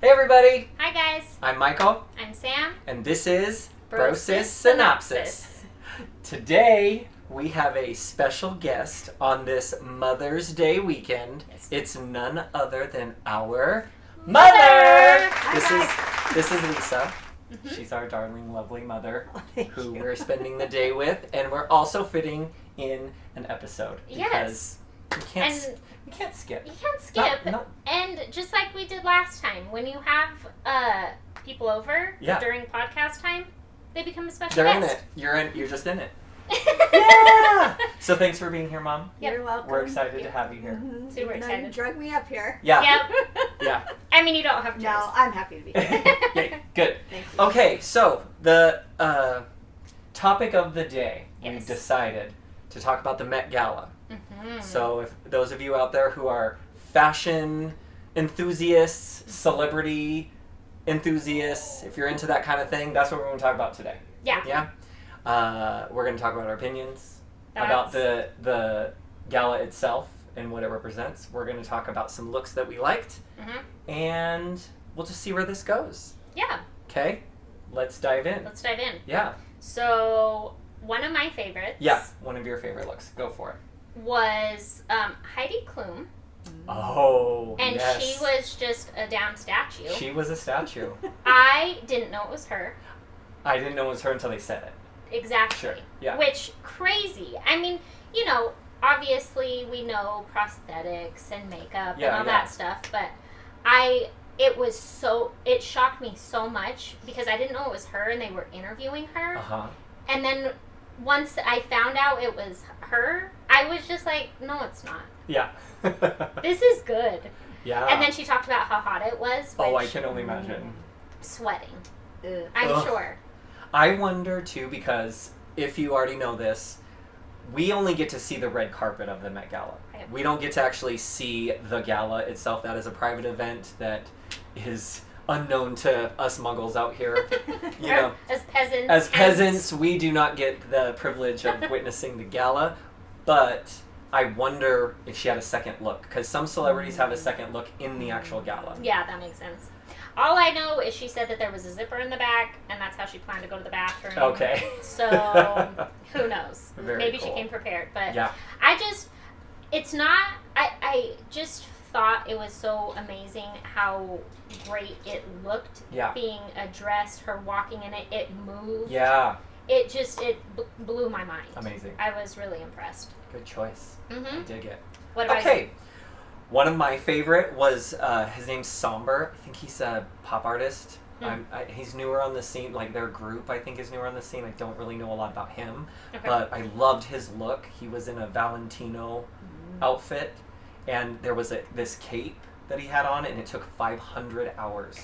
Hey everybody! Hi guys, I'm Michael, I'm Sam. and this is Sis Synopsis. Today we have a special guest on this Mother's Day weekend. Yes. It's none other than our Mother! mother! Hi, This is Lisa. Mm-hmm. She's our darling, lovely mother Thank who you. we're spending the day with, and we're also fitting in an episode Yes. because And we can't skip. you can't skip. No. And just like we did last time, when you have people over Yeah. during podcast time, they become a special They're in guest. it. You're just in it. Yeah! So thanks for being here, Mom. Yep. You're welcome. We're excited to have you here. Mm-hmm. Super Even though excited. you drug me up here. Yeah. Yep. Yeah. I mean, you don't have to. No, I'm happy to be here. Yay. Good. Thank you. Okay, so the topic of the day, Yes. we've decided to talk about the Met Gala. Mm-hmm. So if those of you out there who are fashion enthusiasts, celebrity enthusiasts, if you're into that kind of thing, that's what we're going to talk about today. Yeah. Yeah? We're going to talk about our opinions about the gala itself and what it represents. We're going to talk about some looks that we liked, Mm-hmm. and we'll just see where this goes. Yeah. Okay? Let's dive in. Let's dive in. Yeah. So one of my favorites. Yeah, one of your favorite looks. Go for it. Was Heidi Klum. Oh, And yes. she was just a down statue. She was a statue. I didn't know it was her. I didn't know it was her until they said it. Exactly. Sure, yeah. Which, crazy. I mean, you know, obviously we know prosthetics and makeup Yeah, and all yeah. that stuff, but it shocked me so much because I didn't know it was her and they were interviewing her. Uh-huh. And then once I found out it was her, I was just like, no, it's not. Yeah. This is good. Yeah. And then she talked about how hot it was. Oh, I which- can only imagine. Sweating. Ugh. I'm Ugh. sure. I wonder, too, because if you already know this, we only get to see the red carpet of the Met Gala. Right. We don't get to actually see the gala itself. That is a private event that is unknown to us muggles out here. You know, As peasants. as peasants, we do not get the privilege of witnessing the gala, but I wonder if she had a second look, because some celebrities have a second look in the actual gala. Yeah, that makes sense. All I know is she said that there was a zipper in the back, and that's how she planned to go to the bathroom. Okay. So, who knows? Very Maybe cool. she came prepared. But Yeah. I just thought it was so amazing how great it looked Yeah. being addressed, her walking in it, it moved. Yeah. It blew my mind. Amazing. I was really impressed. Good choice. I Mm-hmm. dig it. What about Okay. One of my favorite was, his name's Somber. I think he's a pop artist. He's newer on the scene, like their group I think is newer on the scene. I don't really know a lot about him, you? Okay. but I loved his look. He was in a Valentino outfit, and there was this cape that he had on, and it took 500 hours.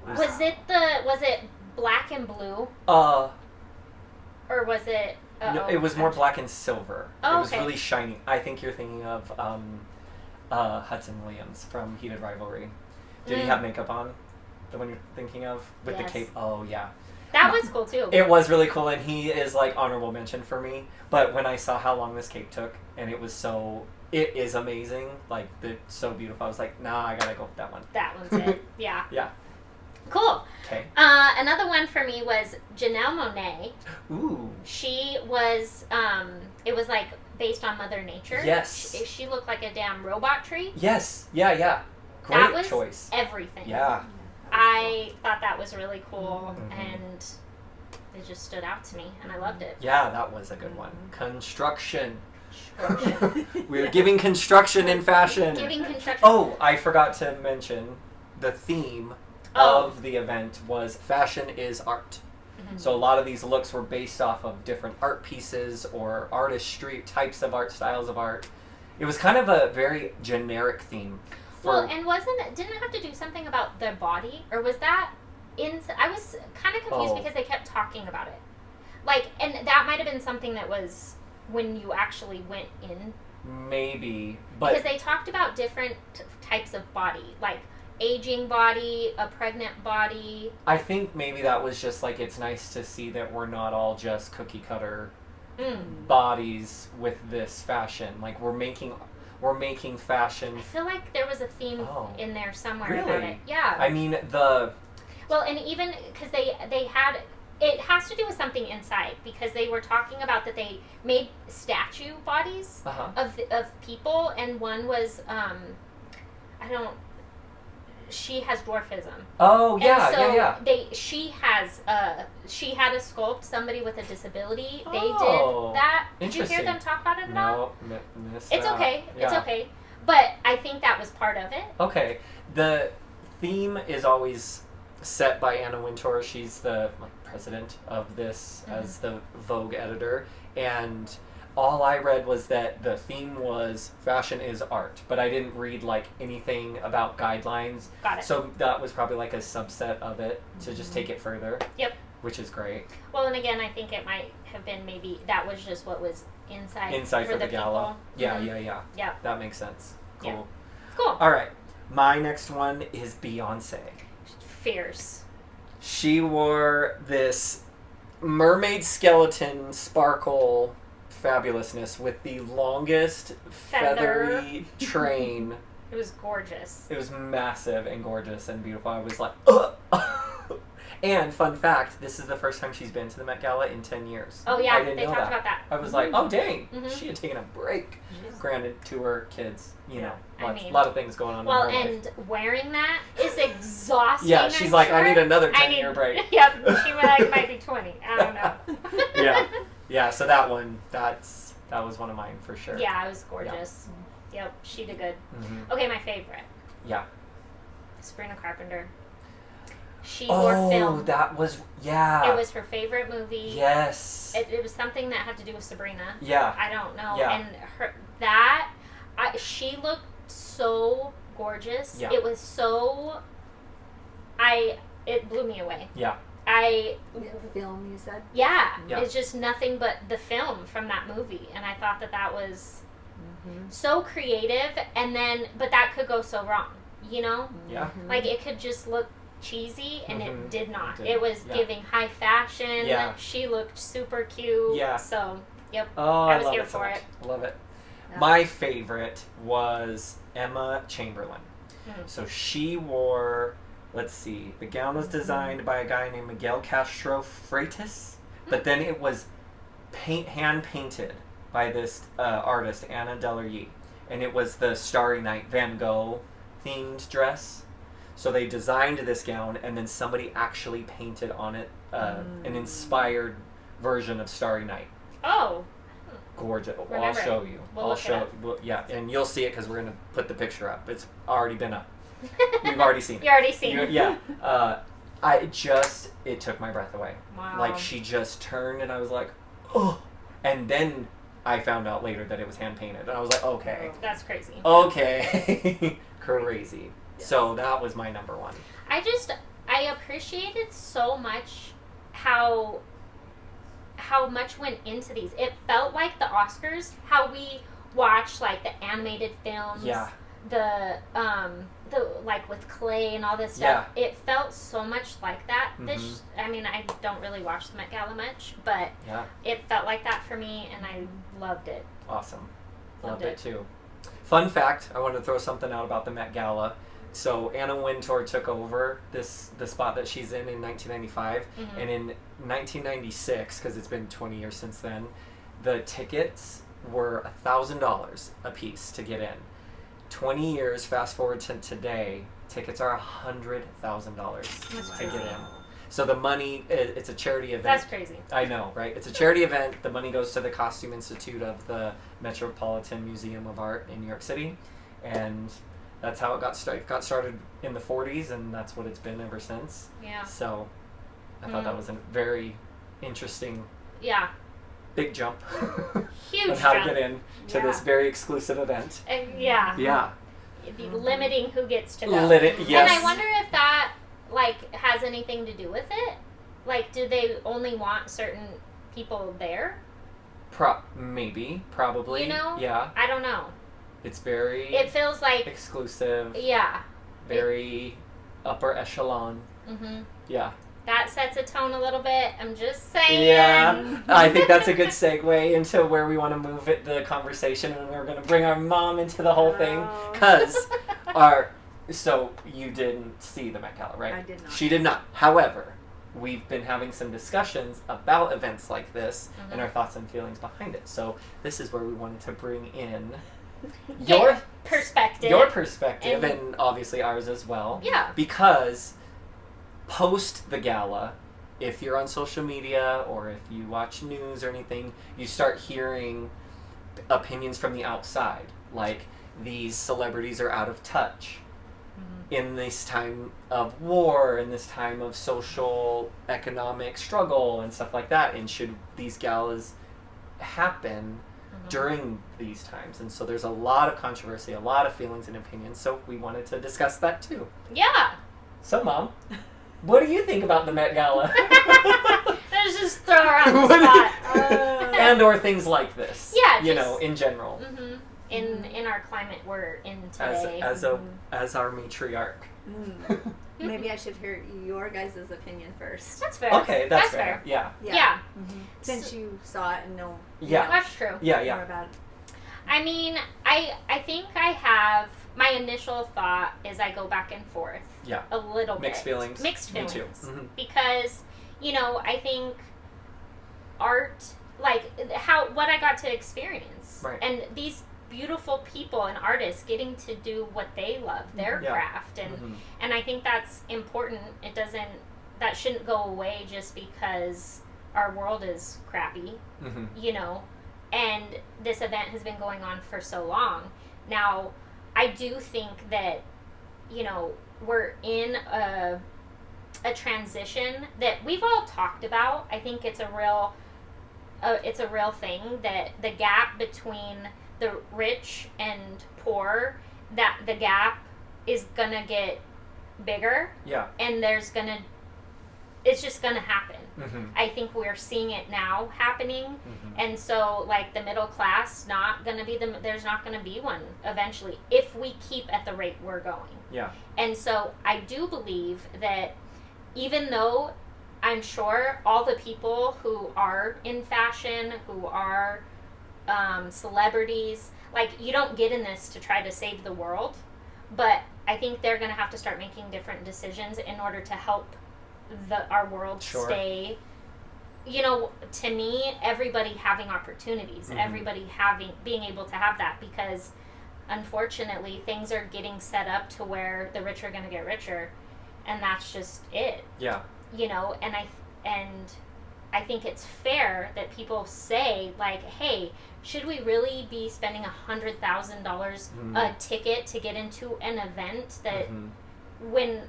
Was it black and blue, Uh, or was it? no, it was more black and silver. Oh, It was okay. really shiny. I think you're thinking of Hudson Williams from Heated Rivalry. Did he have makeup on? The one you're thinking of? With Yes. the cape? Oh, yeah. That was cool too. It was really cool, and he is like honorable mention for me. But when I saw how long this cape took, and it is amazing, like, it's so beautiful, I was like, nah, I gotta go with that one. That one's it. Yeah. Yeah. Cool. Okay. Another one for me was Janelle Monáe. Ooh. She was, it was like based on Mother Nature. Yes. She looked like a damn robot tree. Yes. Yeah, yeah. Great That was choice. everything. Yeah. I thought that was really cool, Mhm. and it just stood out to me, and I loved it. Yeah, that was a good one. Construction. We're giving construction in fashion. Giving construction. Oh, I forgot to mention the theme of the event was fashion is art. Mhm. So a lot of these looks were based off of different art pieces or artistry, types of art, styles of art. It was kind of a very generic theme. Well, and didn't it have to do something about their body, or was that I was kind of confused Oh. because they kept talking about it. Like, and that might have been something that was when you actually went in. Maybe, Because but they talked about different types of body, like aging body, a pregnant body. I think maybe that was just like, it's nice to see that we're not all just cookie cutter bodies with this fashion. Like, we're making were making fashion. I feel like there was a theme in there somewhere about Really? it. Yeah. I mean, the... Well, and even because they had... It has to do with something inside, because they were talking about that they made statue bodies of people, and one was, she has dwarfism. Oh, yeah, and so yeah. She had a sculpt somebody with a disability. They Oh, did that. Did you hear interesting. them talk about it at all? No, missed It's that. okay. Yeah. It's okay. But I think that was part of it. Okay. The theme is always set by Anna Wintour. She's the president of this as the Vogue editor. And all I read was that the theme was fashion is art. But I didn't read anything about guidelines. Got it. So that was probably a subset of it to just take it further. Yep. Which is great. Well, and again, I think it might have been maybe that was just what was inside For the gala. People. Yeah. Yeah. That makes sense. Cool. Yeah. Cool. All right. My next one is Beyonce. Fierce. She wore this mermaid skeleton sparkle fabulousness with the longest feathery train. It was gorgeous. It was massive and gorgeous and beautiful. I was like, ugh. And fun fact, this is the first time she's been to the Met Gala in 10 years. Oh yeah, I didn't they know talked about that. I was like, oh dang, Mhm. she had taken a break. Granted, to her kids, I mean, lot of things going on well, in her and life. wearing that is exhausting. Yeah, she's like, I need another 10-year break. Yep, she might be 20. I don't know. Yeah. So that one, that was one of mine for sure. Yeah, it was gorgeous. Yep, she did good. Mm-hmm. Okay, my favorite. Yeah. Sabrina Carpenter. She wore film. That was It was her favorite movie. Yes. It was something that had to do with Sabrina. Yeah. I don't know. Yeah. And she looked so gorgeous. Yeah. It was so. It blew me away. Yeah. Film, you said? Yeah. Yeah. It's just nothing but the film from that movie, and I thought that was so creative. And then, but that could go so wrong. You know, Yeah. like it could just look cheesy, and it did not. It It, did. was Yeah. giving high fashion. Yeah. She looked super cute. Yeah. So, yep. Oh, I I was love here it so for much. it. Love it. Yeah. My favorite was Emma Chamberlain. Mhm. So she wore, let's see, the gown was designed by a guy named Miguel Castro Freitas, but then it was hand painted by this artist, Anna Delarue. And it was the Starry Night Van Gogh themed dress. So they designed this gown, and then somebody actually painted on it an inspired version of Starry Night. Oh. Gorgeous. Well, I'll Remember it. show you. We'll I'll look it show. up. Well, yeah, and you'll see it because we're gonna put the picture up. It's already been up. You've already seen it. You already seen it. Yeah. It took my breath away. Wow. Like she just turned, and I was like, oh. And then I found out later that it was hand painted, and I was like, okay, That's crazy. okay, crazy. So that was my number one. I appreciated so much how much went into these. It felt like the Oscars, how we watch like the animated films, Yeah. the like with clay and all this stuff. It felt so much like that. This, I mean, I don't really watch the Met Gala much, but Yeah. it felt like that for me, and I loved it. Awesome. Loved Loved it it. too. Fun fact, I wanted to throw something out about the Met Gala. So Anna Wintour took over the spot that she's in 1995, and in 1996, because it's been 20 years since then, the tickets were $1,000 a piece to get in. 20 years, fast forward to today, tickets are $100,000 to get in. So the money, it's a charity event. That's crazy. I know, right? It's a charity event. The money goes to the Costume Institute of the Metropolitan Museum of Art in New York City, and that's how it got started. It got started in the 40s, and that's what it's been ever since. Yeah. So I thought that was a very interesting Yeah. big jump Huge on how jump. to get in to this very exclusive event. And yeah. Yeah. It'd be limiting who gets to go. Yes. And I wonder if that like has anything to do with it. Like, do they only want certain people there? Maybe, probably. You know? Yeah. I don't know. It's very It feels like exclusive. yeah. Very upper echelon. Mhm. Yeah. that sets a tone a little bit. I'm just saying. Yeah, I think that's a good segue into where we want to move the conversation, and we're going to bring our mom into the whole thing, because so you didn't see the Met Gala, right? I did not. She did not. However, we've been having some discussions about events like this and our thoughts and feelings behind it. So this is where we wanted to bring in your perspective, and obviously ours as well. Yeah. Because post the gala, if you're on social media or if you watch news or anything, you start hearing opinions from the outside, like these celebrities are out of touch in this time of war, in this time of social economic struggle and stuff like that, and should these galas happen during these times? And so there's a lot of controversy, a lot of feelings and opinions, so we wanted to discuss that too. Yeah. So Mom, what do you think about the Met Gala? Let's just throw her on the spot. And or things like this. Yeah, you know, in general. In our climate we're in today. As our matriarch. Maybe I should hear your guys' opinion first. That's fair. Okay, that's fair. Yeah. Since you saw it and know. That's true. More about it. I mean, I think I have, my initial thought is I go back and forth. Yeah. A little bit. Mixed feelings. Me too. Because, you know, I think art, like, what I got to experience. Right. And these beautiful people and artists getting to do what they love, their craft. And I think that's important. That shouldn't go away just because our world is crappy, you know. And this event has been going on for so long. Now, I do think that, you know, we're in a transition that we've all talked about. I think it's a real thing, that the gap between the rich and poor, that the gap is gonna get bigger. Yeah. And it's just gonna happen. I think we're seeing it now happening. And so, like, the middle class, there's not gonna be one eventually if we keep at the rate we're going. Yeah. And so I do believe that even though I'm sure all the people who are in fashion, who are celebrities, like, you don't get in this to try to save the world, but I think they're going to have to start making different decisions in order to help our world stay, you know, to me, everybody having opportunities, everybody being able to have that, because unfortunately things are getting set up to where the rich are going to get richer, and that's just it. Yeah. You know, and I think it's fair that people say, like, hey, should we really be spending $100,000 a ticket to get into an event that when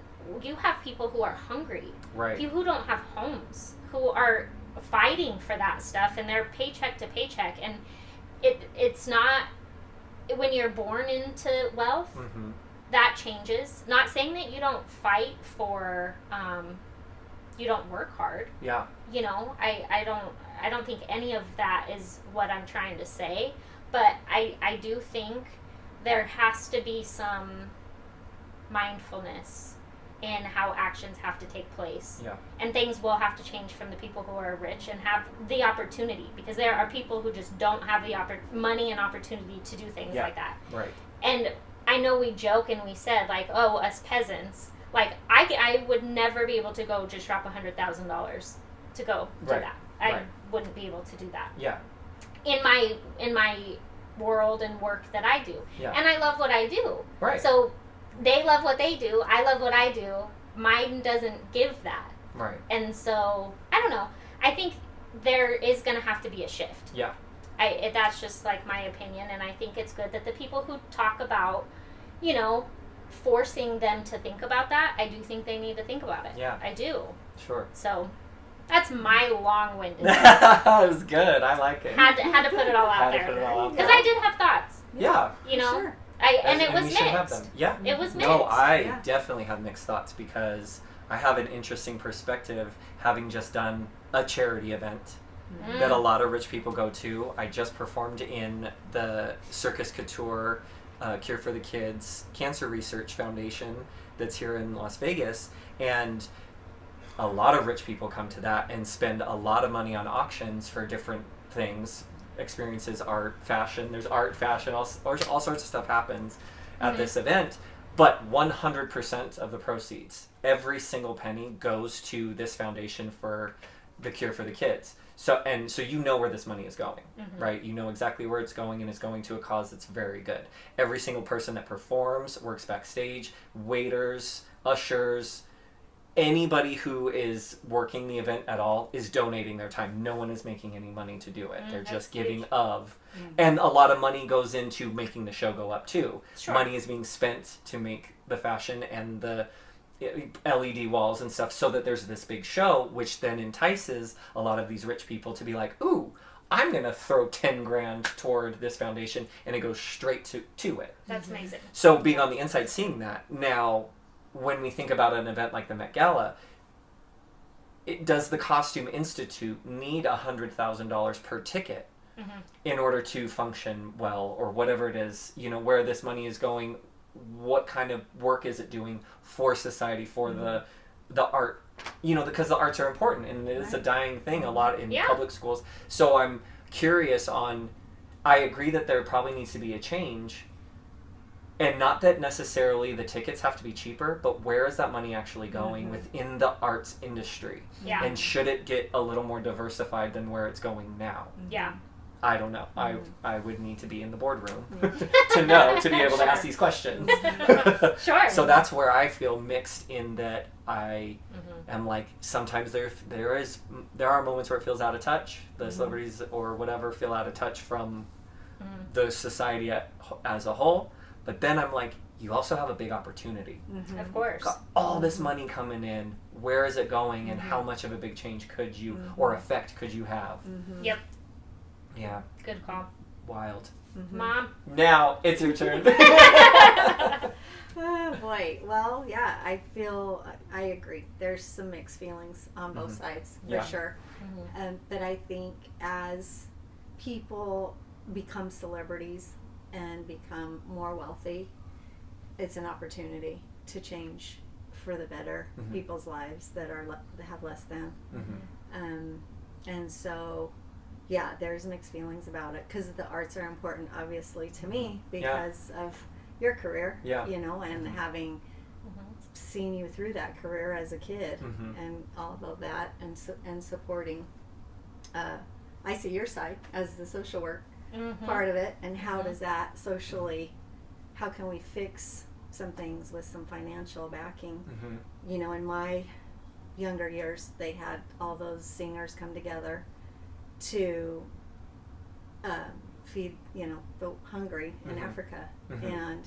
you have people who are hungry, people who don't have homes, who are fighting for that stuff, and they're paycheck to paycheck, and it's not, when you're born into wealth, that changes. Not saying that you don't fight for, you don't work hard. Yeah. You know, I don't think any of that is what I'm trying to say, but I do think there has to be some mindfulness in how actions have to take place. Yeah. And things will have to change from the people who are rich and have the opportunity, because there are people who just don't have the money and opportunity to do things like that. Right. And I know we joke and we said, like, oh, us peasants, like, I would never be able to go just drop $100,000 to go do that. I wouldn't be able to do that. Yeah. In my world and work that I do. Yeah. And I love what I do. Right. So they love what they do. I love what I do. Mine doesn't give that. Right. And so, I don't know. I think there is going to have to be a shift. Yeah. That's just, like, my opinion, and I think it's good that the people who talk about, you know, forcing them to think about that, I do think they need to think about it. Yeah. I do. Sure. So, that's my long-winded. That was good. I like it. Had to put it all out there. Because I did have thoughts. Yeah. You know? Sure. And it was mixed. Have them. Yeah. It was mixed. No, I definitely have mixed thoughts, because I have an interesting perspective, having just done a charity event that a lot of rich people go to. I just performed in the Circus Couture Cure for the Kids Cancer Research Foundation that's here in Las Vegas, and a lot of rich people come to that and spend a lot of money on auctions for different things, experiences, art, fashion. There's art, fashion, all sorts of stuff happens at this event. But 100% of the proceeds, every single penny, goes to this foundation for the cure for the kids. So you know where this money is going, right? You know exactly where it's going, and it's going to a cause that's very good. Every single person that performs, works backstage, waiters, ushers, anybody who is working the event at all is donating their time. No one is making any money to do it. They're just giving of. And a lot of money goes into making the show go up too. Sure. Money is being spent to make the fashion and the LED walls and stuff so that there's this big show, which then entices a lot of these rich people to be like, ooh, I'm going to throw 10 grand toward this foundation, and it goes straight to it. That's amazing. So being on the inside, seeing that, now when we think about an event like the Met Gala, does the Costume Institute need $100,000 per ticket in order to function well, or whatever it is, where this money is going? What kind of work is it doing for society, for the art, because the arts are important, and it is a dying thing a lot in public schools. So I'm curious I agree that there probably needs to be a change, and not that necessarily the tickets have to be cheaper, but where is that money actually going within the arts industry? Yeah. And should it get a little more diversified than where it's going now? Yeah. I don't know. I would need to be in the boardroom to know, to be able to ask these questions. Sure. So that's where I feel mixed, in that I am like, sometimes there are moments where it feels out of touch. The celebrities or whatever feel out of touch from the society as a whole. But then I'm like, you also have a big opportunity. Of course. Got all this money coming in. Where is it going, and how much of a big change could you or effect could you have? Yep. Yeah. Good call. Wild. Mom. Now it's your turn. Oh, boy. Well, yeah, I agree. There's some mixed feelings on both sides, for sure. But I think as people become celebrities and become more wealthy, it's an opportunity to change for the better people's lives that have less than. And so, yeah, there's mixed feelings about it, because the arts are important, obviously, to me because of your career, and having seen you through that career as a kid and all about that, and supporting. I see your side as the social work part of it, and how does that socially, how can we fix some things with some financial backing? In my younger years, they had all those singers come together to feed the hungry in Africa, and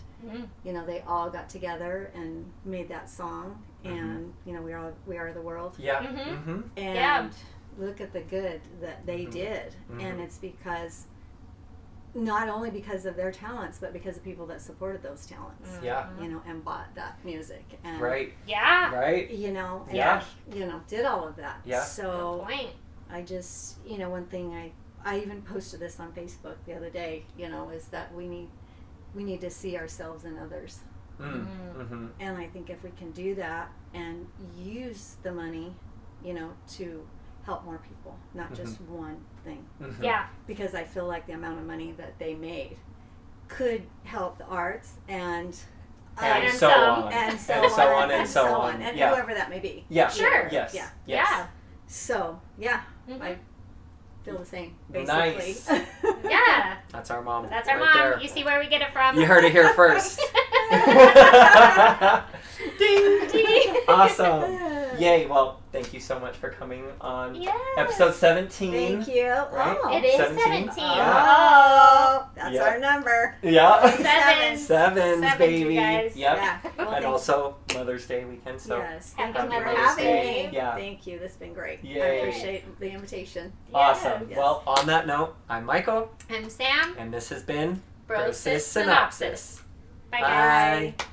they all got together and made that song, and we are the world, and look at the good that they did, and it's because not only because of their talents, but because of people that supported those talents, and bought that music, and did all of that. So I just, one thing I even posted this on Facebook the other day, is that we need to see ourselves in others. And I think if we can do that and use the money, to help more people, not just one thing. Yeah. Because I feel like the amount of money that they made could help the arts and so on, and whoever that may be. Yeah. Sure. Yes. Yeah. Yeah. So, I feel the same, basically. Nice. Yeah. That's our mom. That's our right mom. there. You see where we get it from? You heard it here first. Ding. Ding. Awesome. Yay. Well, thank you so much for coming on episode 17. Thank you. Right? Oh. It is 17. Oh, that's our number. Yeah. 7. Sevens, baby. Guys. Yep. Yeah. Well, and also Mother's Day weekend. So yes. Happy Thank you for Mother's having Day. me. Yeah. Thank you. This has been great. Yay. I appreciate the invitation. Awesome. Yes. Well, on that note, I'm Michael. I'm Sam. And this has been Sis Synopsis. Bye, guys. Bye.